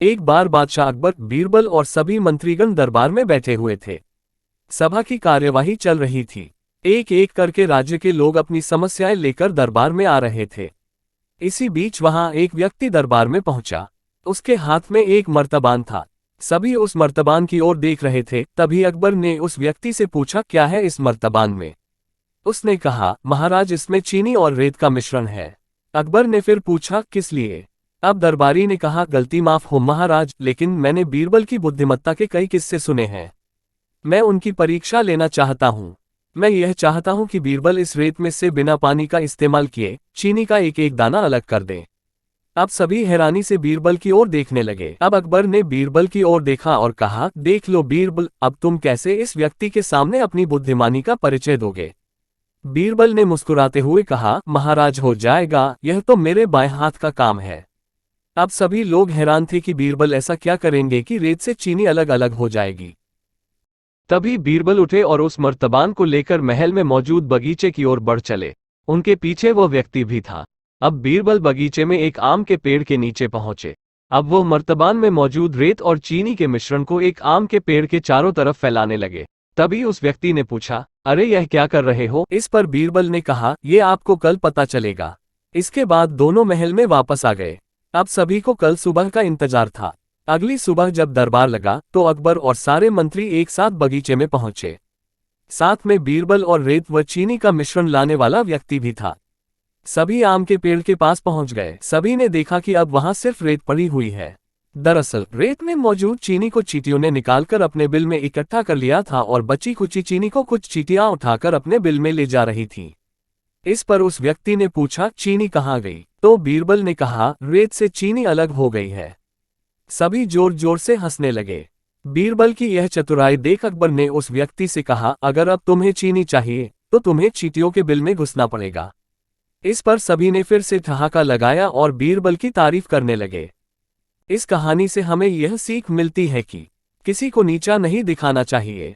एक बार बादशाह अकबर, बीरबल और सभी मंत्रीगण दरबार में बैठे हुए थे। सभा की कार्यवाही चल रही थी। एक एक करके राज्य के लोग अपनी समस्याएं लेकर दरबार में आ रहे थे। इसी बीच वहां एक व्यक्ति दरबार में पहुंचा। उसके हाथ में एक मर्तबान था। सभी उस मर्तबान की ओर देख रहे थे। तभी अकबर ने उस व्यक्ति से पूछा, क्या है इस मर्तबान में? उसने कहा, महाराज, इसमें चीनी और रेत का मिश्रण है। अकबर ने फिर पूछा, किस लिए? अब दरबारी ने कहा, गलती माफ हो महाराज, लेकिन मैंने बीरबल की बुद्धिमत्ता के कई किस्से सुने हैं। मैं उनकी परीक्षा लेना चाहता हूँ। मैं यह चाहता हूँ कि बीरबल इस रेत में से बिना पानी का इस्तेमाल किए चीनी का एक एक दाना अलग कर दें। अब सभी हैरानी से बीरबल की ओर देखने लगे। अब अकबर ने बीरबल की ओर देखा और कहा, देख लो बीरबल, अब तुम कैसे इस व्यक्ति के सामने अपनी बुद्धिमानी का परिचय दोगे? बीरबल ने मुस्कुराते हुए कहा, महाराज, हो जाएगा, यह तो मेरे बाएं हाथ का काम है। अब सभी लोग हैरान थे कि बीरबल ऐसा क्या करेंगे कि रेत से चीनी अलग अलग हो जाएगी। तभी बीरबल उठे और उस मर्तबान को लेकर महल में मौजूद बगीचे की ओर बढ़ चले। उनके पीछे वह व्यक्ति भी था। अब बीरबल बगीचे में एक आम के पेड़ के नीचे पहुंचे। अब वो मर्तबान में मौजूद रेत और चीनी के मिश्रण को एक आम के पेड़ के चारों तरफ फैलाने लगे। तभी उस व्यक्ति ने पूछा, अरे यह क्या कर रहे हो? इस पर बीरबल ने कहा, ये आपको कल पता चलेगा। इसके बाद दोनों महल में वापस आ गए। अब सभी को कल सुबह का इंतजार था। अगली सुबह जब दरबार लगा तो अकबर और सारे मंत्री एक साथ बगीचे में पहुंचे। साथ में बीरबल और रेत व चीनी का मिश्रण लाने वाला व्यक्ति भी था। सभी आम के पेड़ के पास पहुंच गए। सभी ने देखा कि अब वहां सिर्फ रेत पड़ी हुई है। दरअसल रेत में मौजूद चीनी को चींटियों ने निकालकर अपने बिल में इकट्ठा कर लिया था और बची खुची चीनी को कुछ चींटियां उठाकर अपने बिल में ले जा रही थी। इस पर उस व्यक्ति ने पूछा, चीनी कहाँ गई? तो बीरबल ने कहा, रेत से चीनी अलग हो गई है। सभी जोर जोर से हंसने लगे। बीरबल की यह चतुराई देख अकबर ने उस व्यक्ति से कहा, अगर अब तुम्हें चीनी चाहिए तो तुम्हें चींटियों के बिल में घुसना पड़ेगा। इस पर सभी ने फिर से ठहाका लगाया और बीरबल की तारीफ करने लगे। इस कहानी से हमें यह सीख मिलती है कि किसी को नीचा नहीं दिखाना चाहिए।